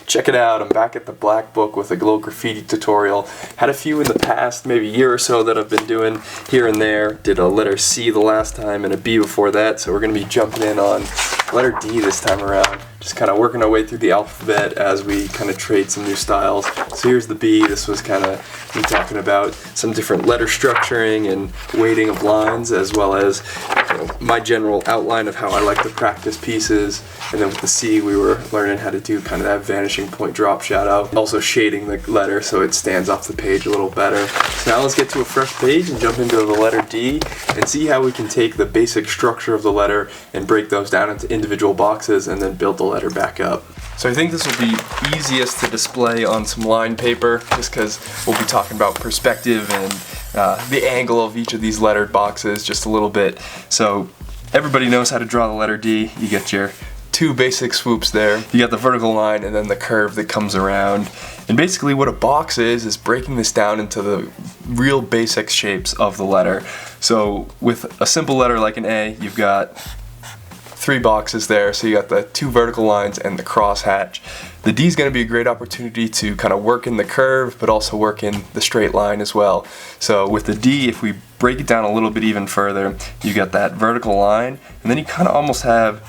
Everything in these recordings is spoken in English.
Check it out, I'm back at the Black Book with a little graffiti tutorial. Had a few in the past, maybe a year or so, that I've been doing here and there. Did a letter C the last time and a B before that, so we're going to be jumping in on letter D this time around. Just kind of working our way through the alphabet as we kind of trade some new styles. So here's the B. This was kind of me talking about some different letter structuring and weighting of lines, as well as my general outline of how I like to practice pieces. And then with the C, we were learning how to do kind of that vanishing point drop shadow, also shading the letter so it stands off the page a little better. So now let's get to a fresh page and jump into the letter D and see how we can take the basic structure of the letter and break those down into individual boxes and then build the letter back up. So I think this will be easiest to display on some lined paper, just because we'll be talking about perspective and the angle of each of these lettered boxes just a little bit. So everybody knows how to draw the letter D. You get your two basic swoops there. You got the vertical line and then the curve that comes around. And basically what a box is breaking this down into the real basic shapes of the letter. So with a simple letter like an A, you've got three boxes there, so you got the two vertical lines and the crosshatch. The D is going to be a great opportunity to kind of work in the curve, but also work in the straight line as well. So with the D, if we break it down a little bit even further, you got that vertical line, and then you kind of almost have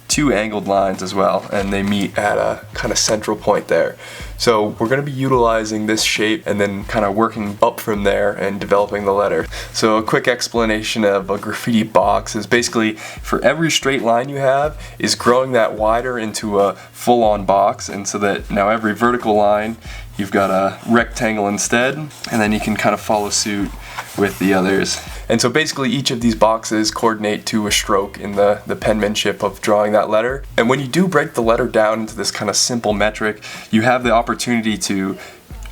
two angled lines as well, and they meet at a kind of central point there. So we're going to be utilizing this shape and then kind of working up from there and developing the letter. So a quick explanation of a graffiti box is basically for every straight line you have is growing that wider into a full-on box, and so that now every vertical line you've got a rectangle instead, and then you can kind of follow suit with the others. And so basically each of these boxes coordinate to a stroke in the penmanship of drawing that letter. And when you do break the letter down into this kind of simple metric, you have the opportunity to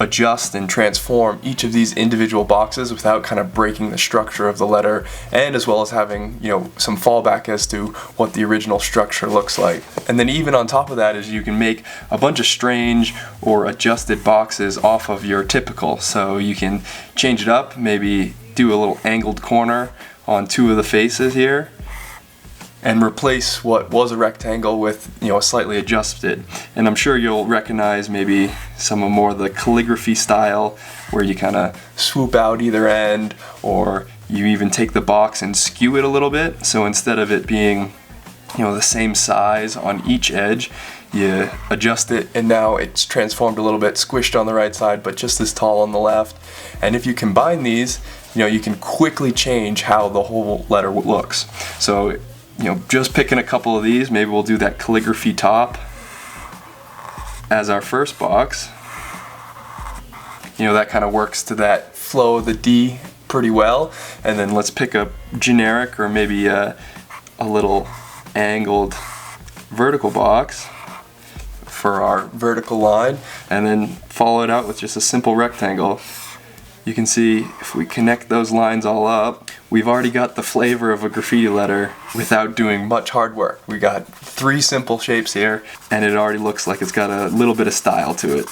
adjust and transform each of these individual boxes without kind of breaking the structure of the letter, and as well as having, some fallback as to what the original structure looks like. And then even on top of that is you can make a bunch of strange or adjusted boxes off of your typical. So you can change it up, maybe do a little angled corner on two of the faces here, and replace what was a rectangle with a slightly adjusted. And I'm sure you'll recognize maybe some of more of the calligraphy style where you kind of swoop out either end, or you even take the box and skew it a little bit. So instead of it being the same size on each edge, you adjust it and now it's transformed a little bit, squished on the right side but just as tall on the left. And if you combine these, you can quickly change how the whole letter looks. So just picking a couple of these, maybe we'll do that calligraphy top as our first box. That kind of works to that flow of the D pretty well. And then let's pick a generic or maybe a little angled vertical box for our vertical line, and then follow it out with just a simple rectangle. You can see if we connect those lines all up, we've already got the flavor of a graffiti letter without doing much hard work. We got three simple shapes here, and it already looks like it's got a little bit of style to it.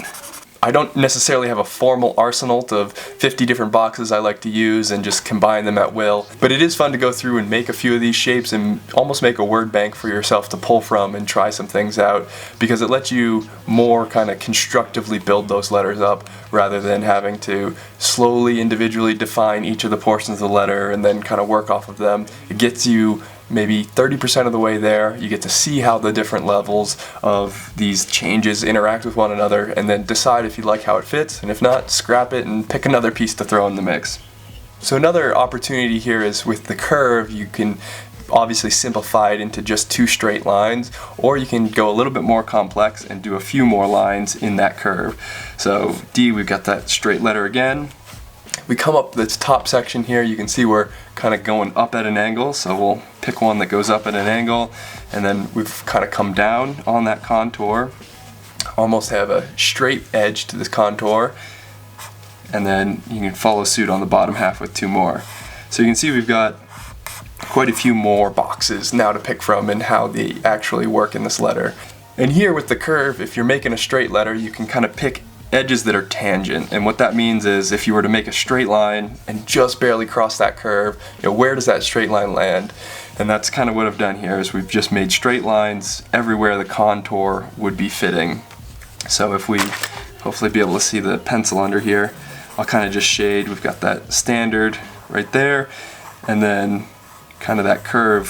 I don't necessarily have a formal arsenal of 50 different boxes I like to use and just combine them at will, but it is fun to go through and make a few of these shapes and almost make a word bank for yourself to pull from and try some things out, because it lets you more kind of constructively build those letters up rather than having to slowly individually define each of the portions of the letter and then kind of work off of them. It gets you maybe 30% of the way there. You get to see how the different levels of these changes interact with one another, and then decide if you like how it fits, and if not, scrap it and pick another piece to throw in the mix. So another opportunity here is with the curve, you can obviously simplify it into just two straight lines, or you can go a little bit more complex and do a few more lines in that curve. So D, we've got that straight letter again. We come up this top section here, you can see we're kind of going up at an angle, so we'll pick one that goes up at an angle, and then we've kind of come down on that contour, almost have a straight edge to this contour, and then you can follow suit on the bottom half with two more. So you can see we've got quite a few more boxes now to pick from and how they actually work in this letter. And here with the curve, if you're making a straight letter, you can kind of pick edges that are tangent, and what that means is if you were to make a straight line and just barely cross that curve, where does that straight line land? And that's kind of what I've done here, is we've just made straight lines everywhere the contour would be fitting. So if we hopefully be able to see the pencil under here, I'll kind of just shade. We've got that standard right there, and then kind of that curve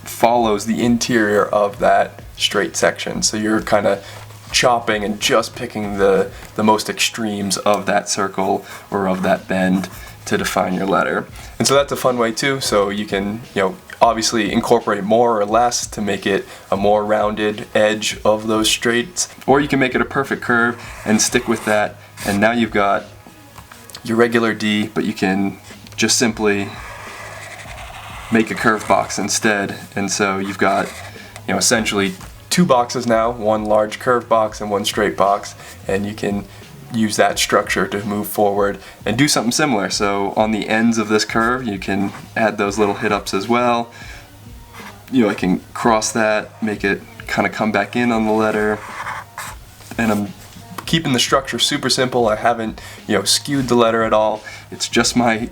follows the interior of that straight section. So you're kind of chopping and just picking the most extremes of that circle or of that bend to define your letter. And so that's a fun way too. So you can, obviously incorporate more or less to make it a more rounded edge of those straights, or you can make it a perfect curve and stick with that, and now you've got your regular D, but you can just simply make a curve box instead. And so you've got, essentially two boxes now, one large curve box and one straight box, and you can use that structure to move forward and do something similar. So on the ends of this curve, you can add those little hit ups as well. I can cross that, make it kind of come back in on the letter, and I'm keeping the structure super simple. I haven't, skewed the letter at all. It's just my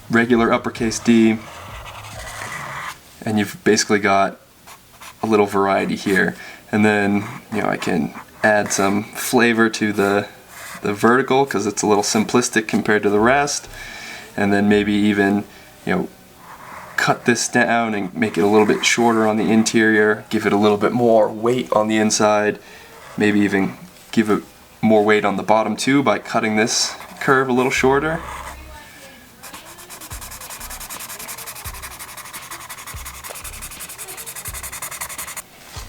regular uppercase D, and you've basically got a little variety here. And then, I can add some flavor to the vertical because it's a little simplistic compared to the rest, and then maybe even, cut this down and make it a little bit shorter on the interior, give it a little bit more weight on the inside, maybe even give it more weight on the bottom too by cutting this curve a little shorter.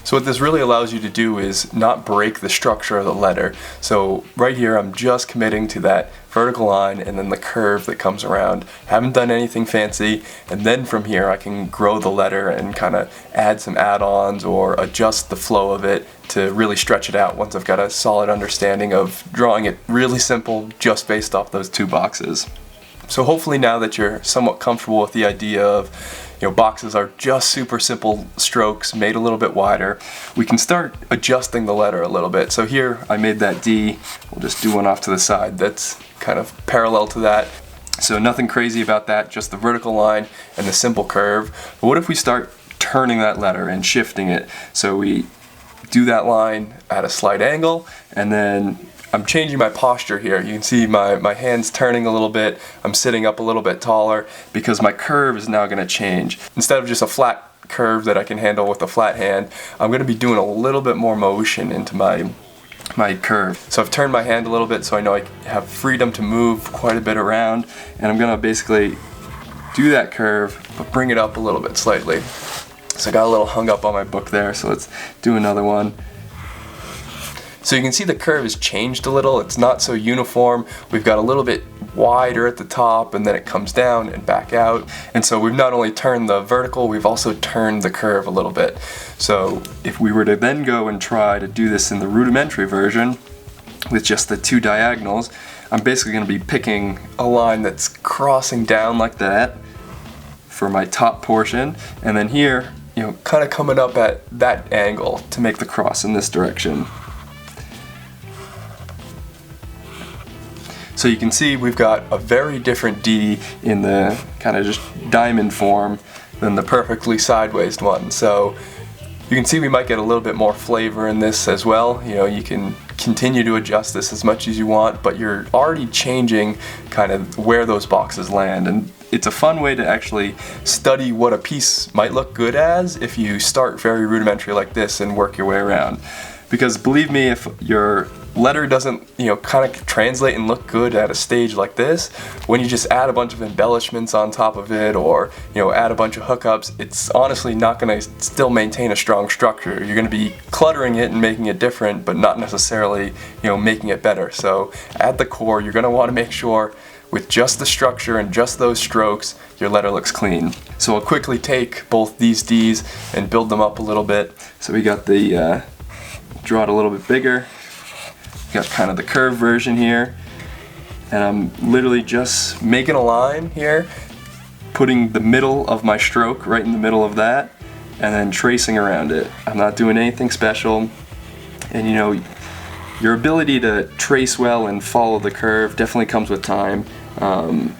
So what this really allows you to do is not break the structure of the letter. So right here I'm just committing to that vertical line and then the curve that comes around. Haven't done anything fancy, and then from here I can grow the letter and kind of add some add-ons or adjust the flow of it to really stretch it out once I've got a solid understanding of drawing it really simple just based off those two boxes. So hopefully now that you're somewhat comfortable with the idea of boxes are just super simple strokes made a little bit wider, we can start adjusting the letter a little bit. So here I made that D, we'll just do one off to the side that's kind of parallel to that. So nothing crazy about that, just the vertical line and the simple curve. But what if we start turning that letter and shifting it? So we do that line at a slight angle, and then I'm changing my posture here. You can see my hands turning a little bit. I'm sitting up a little bit taller because my curve is now going to change. Instead of just a flat curve that I can handle with a flat hand, I'm going to be doing a little bit more motion into my curve. So I've turned my hand a little bit so I know I have freedom to move quite a bit around, and I'm going to basically do that curve but bring it up a little bit slightly. So I got a little hung up on my book there, so let's do another one. So you can see the curve has changed a little. It's not so uniform. We've got a little bit wider at the top, and then it comes down and back out. And so we've not only turned the vertical, we've also turned the curve a little bit. So if we were to then go and try to do this in the rudimentary version with just the two diagonals, I'm basically going to be picking a line that's crossing down like that for my top portion, and then here, kind of coming up at that angle to make the cross in this direction. So you can see we've got a very different D in the kind of just diamond form than the perfectly sideways one. So you can see we might get a little bit more flavor in this as well. You can continue to adjust this as much as you want, but you're already changing kind of where those boxes land. And it's a fun way to actually study what a piece might look good as if you start very rudimentary like this and work your way around. Because believe me, if your letter doesn't, kind of translate and look good at a stage like this, when you just add a bunch of embellishments on top of it, or, add a bunch of hookups, it's honestly not going to still maintain a strong structure. You're going to be cluttering it and making it different, but not necessarily, making it better. So at the core, you're going to want to make sure with just the structure and just those strokes, your letter looks clean. So I'll quickly take both these D's and build them up a little bit. So we got the, draw it a little bit bigger. Got kind of the curved version here, and I'm literally just making a line here, putting the middle of my stroke right in the middle of that, and then tracing around it. I'm not doing anything special, and your ability to trace well and follow the curve definitely comes with time. And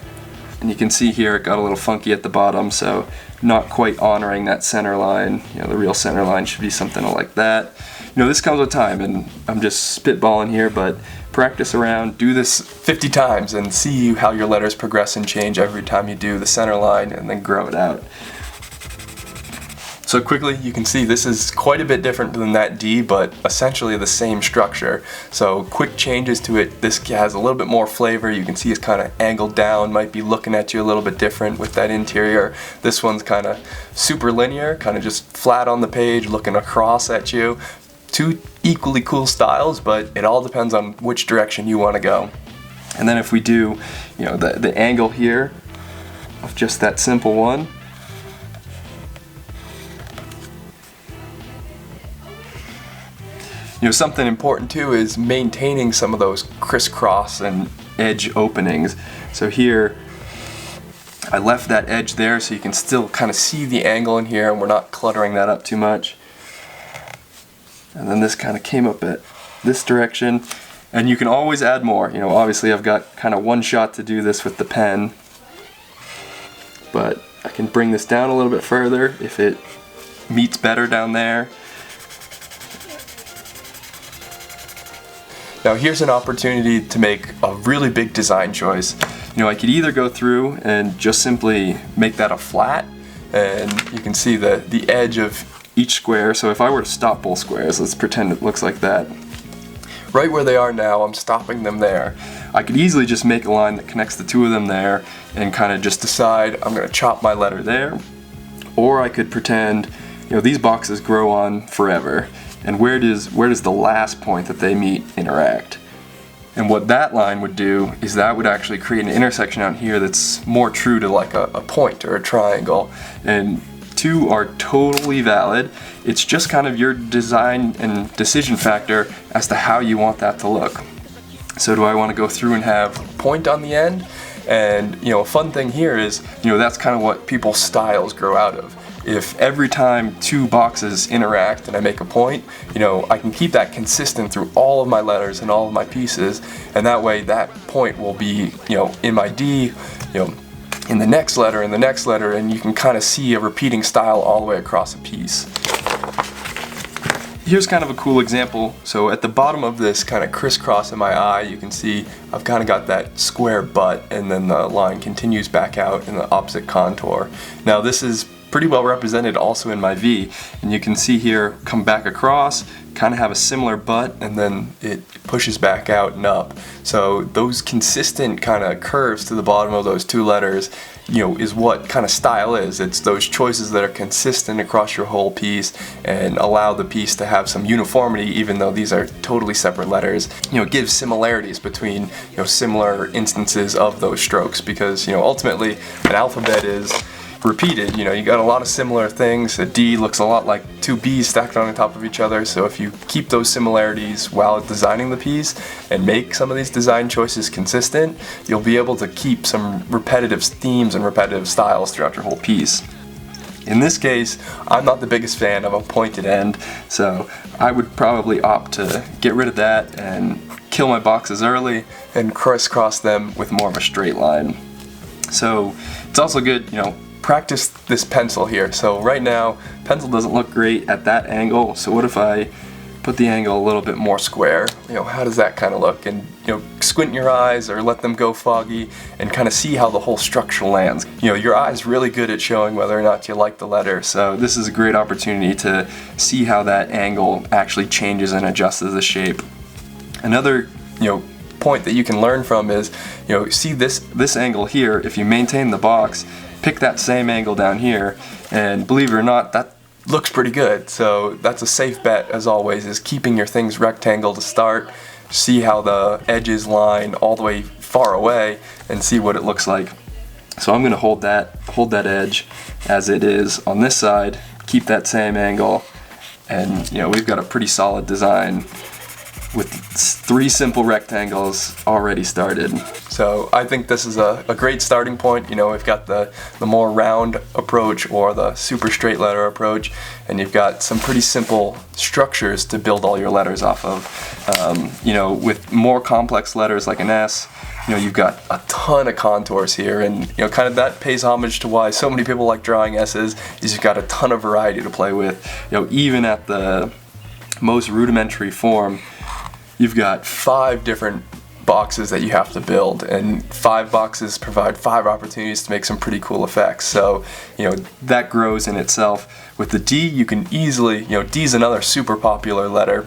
you can see here it got a little funky at the bottom, so not quite honoring that center line. The real center line should be something like that. this comes with time, and I'm just spitballing here, but practice around, do this 50 times and see how your letters progress and change every time you do the center line, and then grow it out. So quickly, you can see this is quite a bit different than that D, but essentially the same structure. So quick changes to it. This has a little bit more flavor. You can see it's kind of angled down, might be looking at you a little bit different with that interior. This one's kind of super linear, kind of just flat on the page, looking across at you. Two equally cool styles, but it all depends on which direction you want to go. And then if we do, the angle here of just that simple one, something important too is maintaining some of those crisscross and edge openings. So here, I left that edge there so you can still kind of see the angle in here, and we're not cluttering that up too much. And then this kind of came up at this direction, and you can always add more. Obviously I've got kind of one shot to do this with the pen, but I can bring this down a little bit further if it meets better down there. Now here's an opportunity to make a really big design choice. I could either go through and just simply make that a flat, and you can see the edge of each square. So if I were to stop both squares, let's pretend it looks like that. Right where they are now, I'm stopping them there. I could easily just make a line that connects the two of them there and kind of just decide I'm going to chop my letter there. Or I could pretend, these boxes grow on forever. And where does the last point that they meet interact? And what that line would do is that would actually create an intersection out here that's more true to like a point or a triangle. And two are totally valid. It's just kind of your design and decision factor as to how you want that to look. So do I want to go through and have a point on the end? And a fun thing here is, that's kind of what people's styles grow out of. If every time two boxes interact and I make a point, I can keep that consistent through all of my letters and all of my pieces, and that way that point will be, in my D, in the next letter, and you can kind of see a repeating style all the way across a piece. Here's kind of a cool example. So at the bottom of this kind of crisscross in my eye, you can see I've kind of got that square butt, and then the line continues back out in the opposite contour. Now this is pretty well represented also in my V, and you can see here come back across, kind of have a similar butt, and then it pushes back out and up. So those consistent kind of curves to the bottom of those two letters, is what kind of style is. It's those choices that are consistent across your whole piece and allow the piece to have some uniformity, even though these are totally separate letters. It gives similarities between similar instances of those strokes, because ultimately an alphabet is repeated. You got a lot of similar things. A D looks a lot like two B's stacked on top of each other, so if you keep those similarities while designing the piece and make some of these design choices consistent, you'll be able to keep some repetitive themes and repetitive styles throughout your whole piece. In this case, I'm not the biggest fan of a pointed end, so I would probably opt to get rid of that and kill my boxes early and crisscross them with more of a straight line. So it's also good, practice this pencil here. So right now, pencil doesn't look great at that angle, so what if I put the angle a little bit more square? How does that kind of look? And squint your eyes or let them go foggy and kind of see how the whole structure lands. Your eye's really good at showing whether or not you like the letter, so this is a great opportunity to see how that angle actually changes and adjusts the shape. Another point that you can learn from is, see this angle here. If you maintain the box, pick that same angle down here, and believe it or not, that looks pretty good. So that's a safe bet, as always, is keeping your things rectangle to start, see how the edges line all the way far away, and see what it looks like. So I'm going to hold that edge as it is on this side, keep that same angle, and we've got a pretty solid design with 3 simple rectangles already started. So I think this is a great starting point. We've got the more round approach or the super straight letter approach, and you've got some pretty simple structures to build all your letters off of. With more complex letters like an S, you've got a ton of contours here, and kind of that pays homage to why so many people like drawing S's, is you've got a ton of variety to play with. Even at the most rudimentary form, you've got 5 different boxes that you have to build, and 5 boxes provide 5 opportunities to make some pretty cool effects. So, you know, that grows in itself. With the D, you can easily, you know, D is another super popular letter,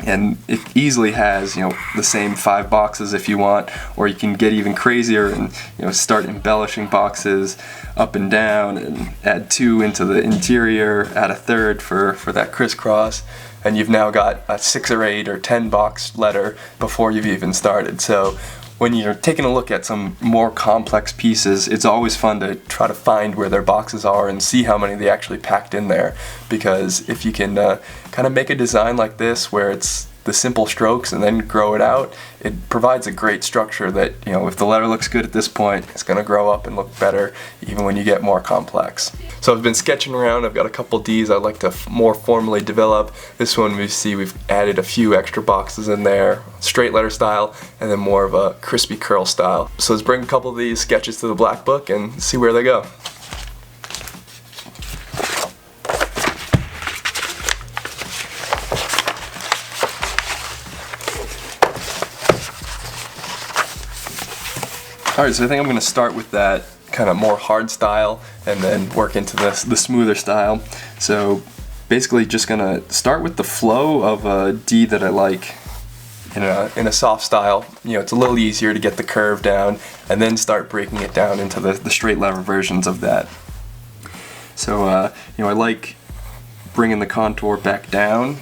and it easily has, you know, the same 5 boxes if you want, or you can get even crazier and, you know, start embellishing boxes up and down and add 2 into the interior, add a 3rd for that crisscross, and you've now got a 6 or 8 or 10 box letter before you've even started. So when you're taking a look at some more complex pieces, it's always fun to try to find where their boxes are and see how many they actually packed in there. Because if you can kind of make a design like this where it's the simple strokes and then grow it out, it provides a great structure that, you know, if the letter looks good at this point, it's going to grow up and look better even when you get more complex. So I've been sketching around. I've got a couple Ds I'd like to more formally develop. This one we see we've added a few extra boxes in there, straight letter style, and then more of a crispy curl style. So let's bring a couple of these sketches to the black book and see where they go. Alright, so I think I'm going to start with that kind of more hard style and then work into the smoother style. So basically just going to start with the flow of a D that I like in a soft style. You know, it's a little easier to get the curve down and then start breaking it down into the straight lever versions of that. So, you know, I like bringing the contour back down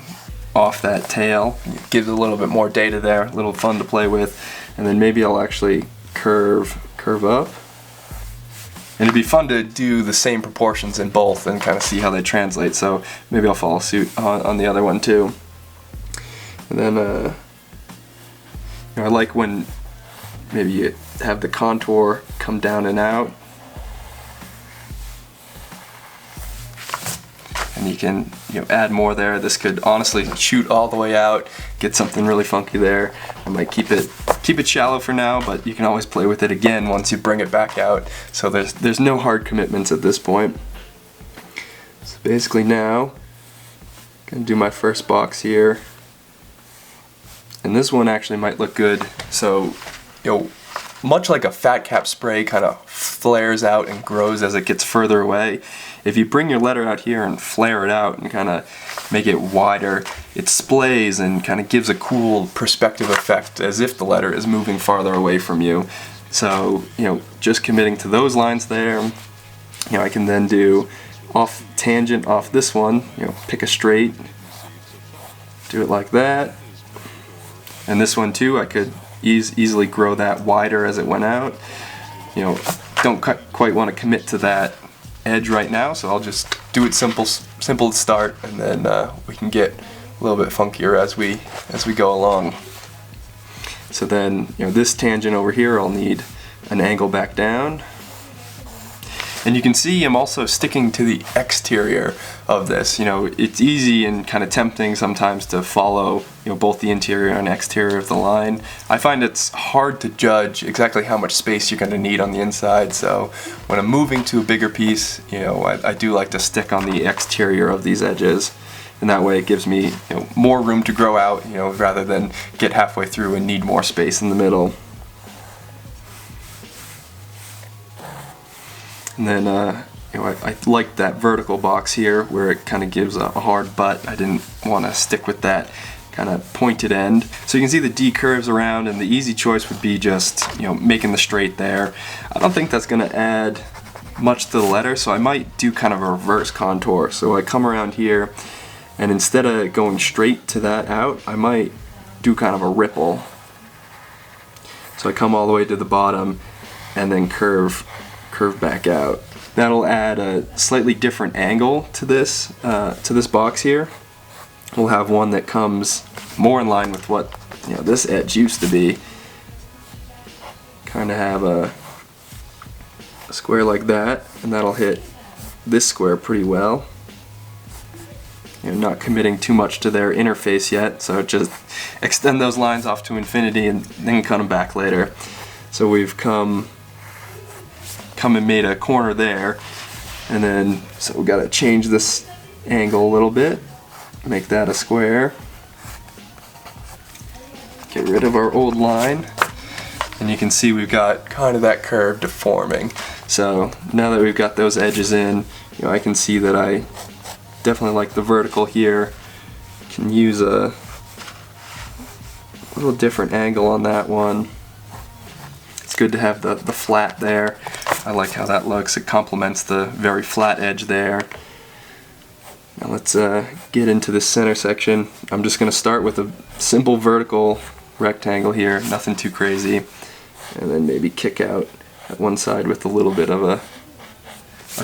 off that tail. It gives a little bit more data there, a little fun to play with, and then maybe I'll actually curve up, and it'd be fun to do the same proportions in both and kind of see how they translate. So maybe I'll follow suit on the other one too. And then you know, I like when maybe you have the contour come down and out, and you can, you know, add more there. This could honestly shoot all the way out, get something really funky there. I might keep it shallow for now, but you can always play with it again once you bring it back out. So there's no hard commitments at this point. So basically now, I'm gonna do my first box here, and this one actually might look good. So, you know, much like a fat cap spray kind of flares out and grows as it gets further away, if you bring your letter out here and flare it out and kind of make it wider, it splays and kind of gives a cool perspective effect as if the letter is moving farther away from you. So, you know, just committing to those lines there, you know, I can then do off tangent off this one, you know, pick a straight, do it like that. And this one too, I could easily grow that wider as it went out. You know, don't quite want to commit to that edge right now, so I'll just do it simple to start, and then we can get a little bit funkier as we go along. So then, you know, this tangent over here, I'll need an angle back down. And you can see I'm also sticking to the exterior of this. You know, it's easy and kind of tempting sometimes to follow, you know, both the interior and exterior of the line. I find it's hard to judge exactly how much space you're going to need on the inside, so when I'm moving to a bigger piece, you know, I do like to stick on the exterior of these edges, and that way it gives me, you know, more room to grow out, you know, rather than get halfway through and need more space in the middle. And then, you know, I like that vertical box here where it kind of gives a hard butt. I didn't want to stick with that kind of pointed end. So you can see the D curves around, and the easy choice would be just, you know, making the straight there. I don't think that's going to add much to the letter, so I might do kind of a reverse contour. So I come around here, and instead of going straight to that out, I might do kind of a ripple. So I come all the way to the bottom and then curve back out. That'll add a slightly different angle to this box here. We'll have one that comes more in line with what, you know, this edge used to be. Kind of have a square like that, and that'll hit this square pretty well. You know, not committing too much to their interface yet, so just extend those lines off to infinity and then cut them back later. So we've come and made a corner there, and then so we've got to change this angle a little bit. make that a square. Get rid of our old line. And you can see we've got kind of that curve deforming. So now that we've got those edges in, I can see that I definitely like the vertical here. Can use a little different angle on that one. It's good to have the flat there. I like how that looks. It complements the very flat edge there. Now let's get into the center section. I'm just going to start with a simple vertical rectangle here, nothing too crazy, and then maybe kick out at one side with a little bit of a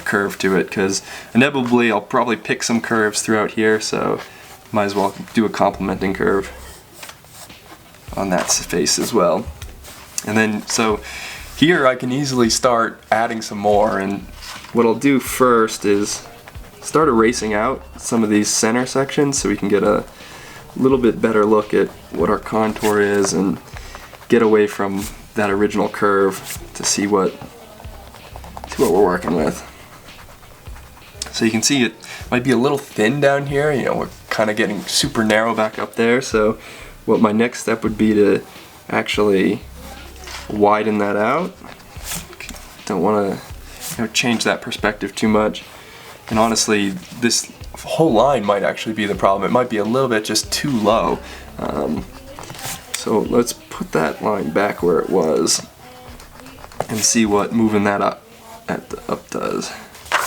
curve to it, because inevitably I'll probably pick some curves throughout here, so might as well do a complementing curve on that face as well. And then so here I can easily start adding some more, and what I'll do first is start erasing out some of these center sections so we can get a little bit better look at what our contour is and get away from that original curve to see what we're working with. So you can see it might be a little thin down here, we're kind of getting super narrow back up there, so what my next step would be to actually widen that out. Don't want to change that perspective too much. And honestly, this whole line might actually be the problem. It might be a little bit just too low. So let's put that line back where it was and see what moving that up does.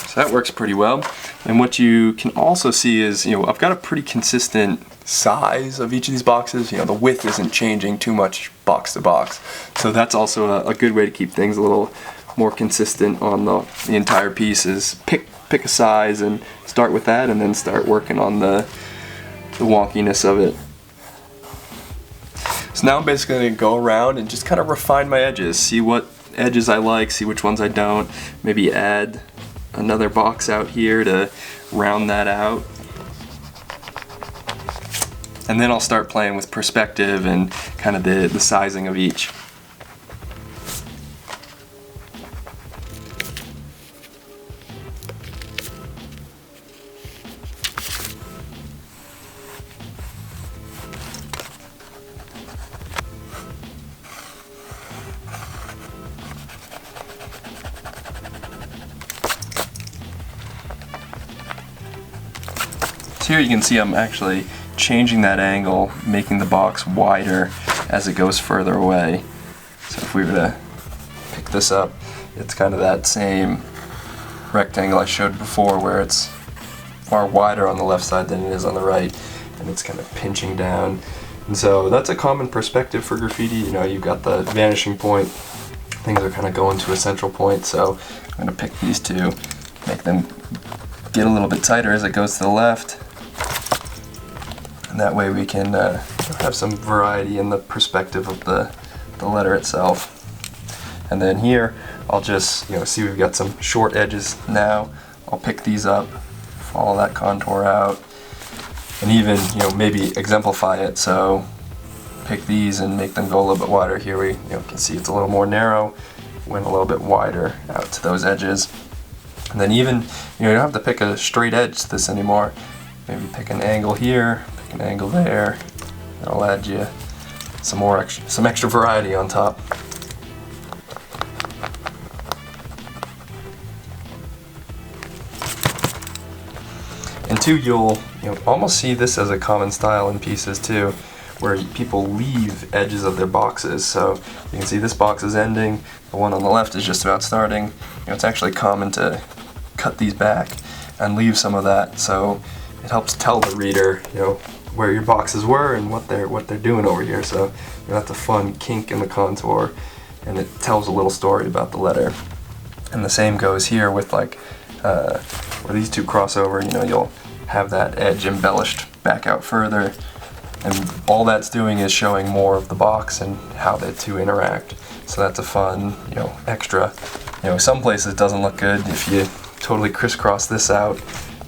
So that works pretty well. And what you can also see is, I've got a pretty consistent size of each of these boxes. The width isn't changing too much box to box. So that's also a good way to keep things a little more consistent on the entire piece, is pick a size and start with that, and then start working on the wonkiness of it. So now I'm basically going to go around and just kind of refine my edges, see what edges I like, see which ones I don't, maybe add another box out here to round that out. And then I'll start playing with perspective and kind of the sizing of each. Here you can see I'm actually changing that angle, making the box wider as it goes further away. So if we were to pick this up, it's kind of that same rectangle I showed before, where it's far wider on the left side than it is on the right, and it's kind of pinching down. And so that's a common perspective for graffiti. You've got the vanishing point, things are kind of going to a central point, so I'm going to pick these two, make them get a little bit tighter as it goes to the left. And that way we can have some variety in the perspective of the letter itself. And then here I'll just see we've got some short edges now. I'll pick these up, follow that contour out, and even maybe exemplify it. So pick these and make them go a little bit wider. Here we can see it's a little more narrow, went a little bit wider out to those edges. And then even you don't have to pick a straight edge to this anymore. Maybe pick an angle here, pick an angle there. That'll add you some extra variety on top. And two, you'll almost see this as a common style in pieces too, where people leave edges of their boxes. So you can see this box is ending, the one on the left is just about starting. It's actually common to cut these back and leave some of that, so it helps tell the reader, where your boxes were and what they're doing over here. So that's a fun kink in the contour, and it tells a little story about the letter. And the same goes here with where these two cross over. You'll have that edge embellished back out further, and all that's doing is showing more of the box and how the two interact. So that's a fun, extra. Some places it doesn't look good if you totally crisscross this out.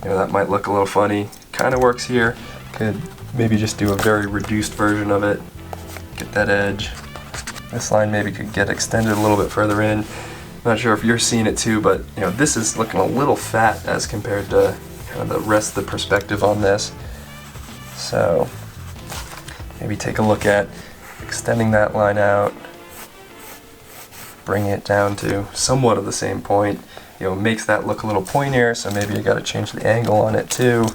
That might look a little funny. Kind of works here. Could maybe just do a very reduced version of it. Get that edge. This line maybe could get extended a little bit further in. Not sure if you're seeing it too, but this is looking a little fat as compared to kind of the rest of the perspective on this. So maybe take a look at extending that line out, bring it down to somewhat of the same point. You know, makes that look a little pointier, so maybe you got to change the angle on it too.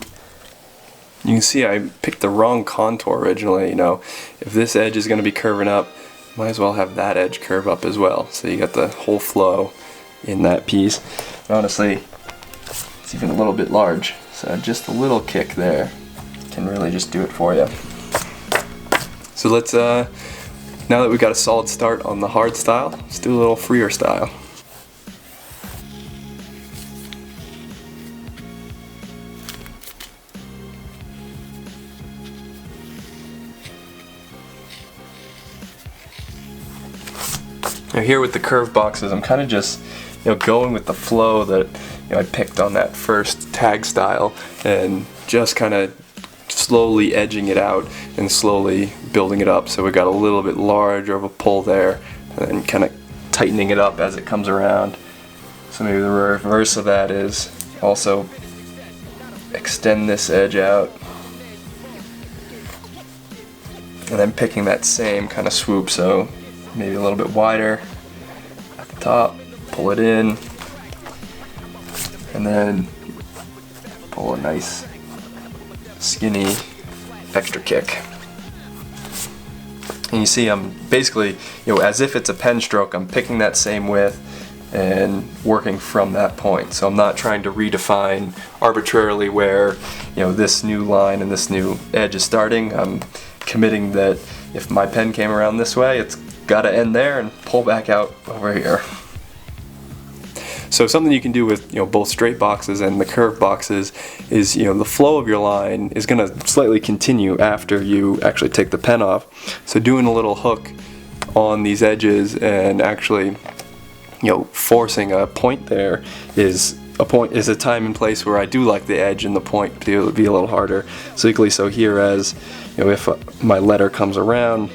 You can see I picked the wrong contour originally. You know, if this edge is going to be curving up, might as well have that edge curve up as well. So you got the whole flow in that piece. And honestly, it's even a little bit large, so just a little kick there can really just do it for you. So let's, now that we've got a solid start on the hard style, let's do a little freer style. Now here with the curve boxes, I'm kind of just, you know, going with the flow that, you know, I picked on that first tag style, and just kind of slowly edging it out and slowly building it up. So we got a little bit larger of a pull there, and then kind of tightening it up as it comes around. So maybe the reverse of that is also extend this edge out, and then picking that same kind of swoop, so maybe a little bit wider at the top, pull it in, and then pull a nice skinny extra kick. And you see I'm basically, you know, as if it's a pen stroke, I'm picking that same width and working from that point. So I'm not trying to redefine arbitrarily where, you know, this new line and this new edge is starting. I'm committing that if my pen came around this way, it's got to end there and pull back out over here. So something you can do with, you know, both straight boxes and the curved boxes is, you know, the flow of your line is going to slightly continue after you actually take the pen off. So doing a little hook on these edges and actually, you know, forcing a point there is a time and place where I do like the edge and the point to be a little harder. So equally so here, as you know, if my letter comes around,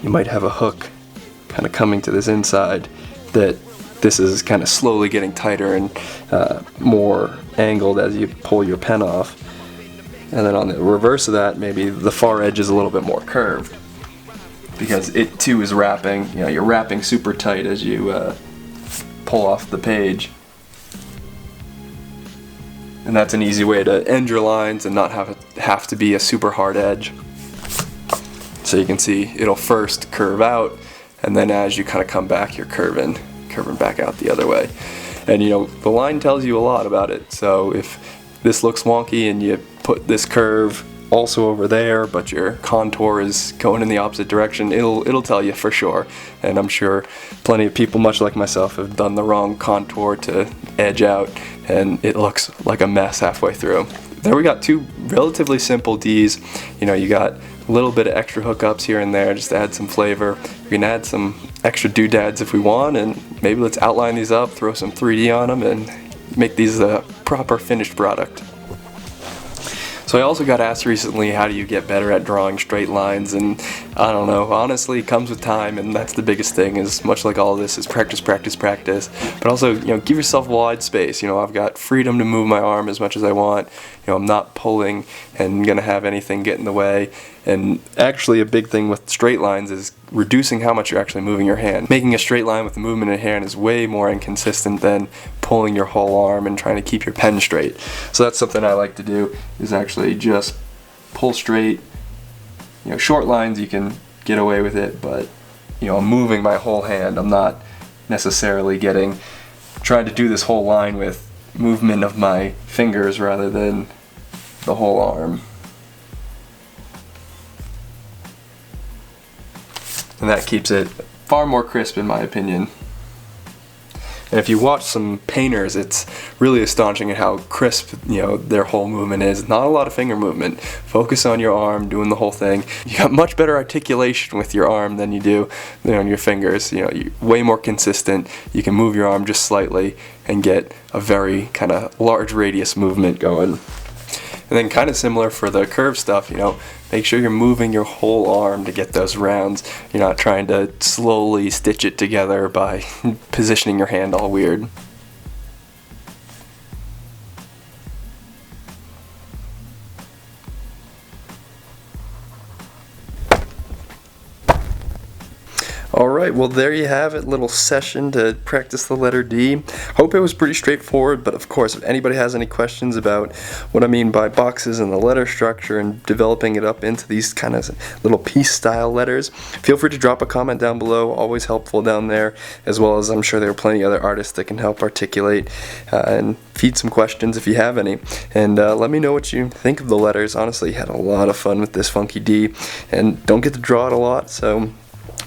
you might have a hook kind of coming to this inside that this is kind of slowly getting tighter and more angled as you pull your pen off. And then on the reverse of that, maybe the far edge is a little bit more curved because it too is wrapping. You know, you're wrapping super tight as you pull off the page. And that's an easy way to end your lines and not have to be a super hard edge. So you can see it'll first curve out, and then as you kind of come back, you're curving back out the other way. And you know, the line tells you a lot about it. So if this looks wonky and you put this curve also over there, but your contour is going in the opposite direction, it'll tell you for sure. And I'm sure plenty of people, much like myself, have done the wrong contour to edge out, and it looks like a mess halfway through. There we got two relatively simple Ds. You know, you got a little bit of extra hookups here and there just to add some flavor. We can add some extra doodads if we want, and maybe let's outline these up, throw some 3D on them, and make these a proper finished product. So I also got asked recently, how do you get better at drawing straight lines? And I don't know, honestly, it comes with time, and that's the biggest thing, is much like all of this, is practice, practice, practice. But also, you know, give yourself wide space. You know, I've got freedom to move my arm as much as I want. You know, I'm not pulling and gonna have anything get in the way. And actually a big thing with straight lines is reducing how much you're actually moving your hand. Making a straight line with the movement in hand is way more inconsistent than pulling your whole arm and trying to keep your pen straight. So that's something I like to do, is actually just pull straight. You know, short lines you can get away with it, but you know, I'm moving my whole hand. I'm not necessarily trying to do this whole line with movement of my fingers rather than the whole arm. And that keeps it far more crisp, in my opinion. And if you watch some painters, it's really astonishing at how crisp, you know, their whole movement is. Not a lot of finger movement. Focus on your arm, doing the whole thing. You got much better articulation with your arm than you do, you know, on your fingers. You know, you're way more consistent. You can move your arm just slightly and get a very kind of large radius movement going. And then kind of similar for the curve stuff, you know, make sure you're moving your whole arm to get those rounds. You're not trying to slowly stitch it together by positioning your hand all weird. Alright, well there you have it, little session to practice the letter D. Hope it was pretty straightforward, but of course if anybody has any questions about what I mean by boxes and the letter structure and developing it up into these kind of little piece style letters, feel free to drop a comment down below, always helpful down there, as well as I'm sure there are plenty of other artists that can help articulate and feed some questions if you have any. And let me know what you think of the letters. Honestly, had a lot of fun with this funky D, and don't get to draw it a lot, so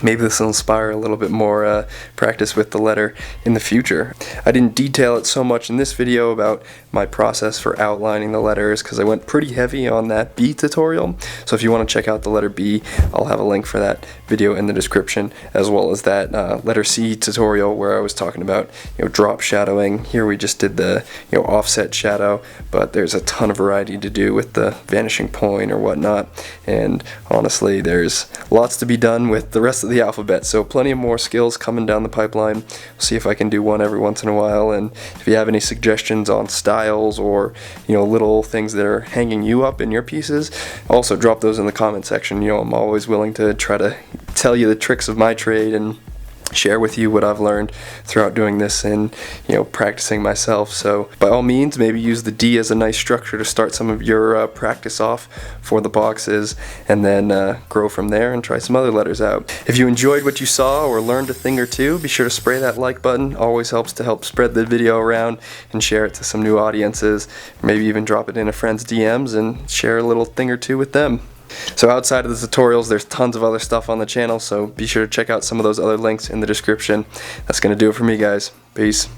maybe this will inspire a little bit more practice with the letter in the future. I didn't detail it so much in this video about my process for outlining the letters because I went pretty heavy on that B tutorial. So if you want to check out the letter B, I'll have a link for that video in the description, as well as that letter C tutorial where I was talking about drop shadowing. Here we just did the offset shadow, but there's a ton of variety to do with the vanishing point or whatnot. And honestly, there's lots to be done with the rest of the alphabet, so plenty of more skills coming down the pipeline. See if I can do one every once in a while, and if you have any suggestions on styles or little things that are hanging you up in your pieces, also drop those in the comment section. I'm always willing to try to tell you the tricks of my trade and share with you what I've learned throughout doing this and practicing myself. So by all means, maybe use the D as a nice structure to start some of your practice off for the boxes, and then grow from there and try some other letters out. If you enjoyed what you saw or learned a thing or two, be sure to spray that like button. Always helps to help spread the video around and share it to some new audiences. Maybe even drop it in a friend's DMs and share a little thing or two with them. So outside of the tutorials, there's tons of other stuff on the channel, so be sure to check out some of those other links in the description. That's going to do it for me, guys. Peace.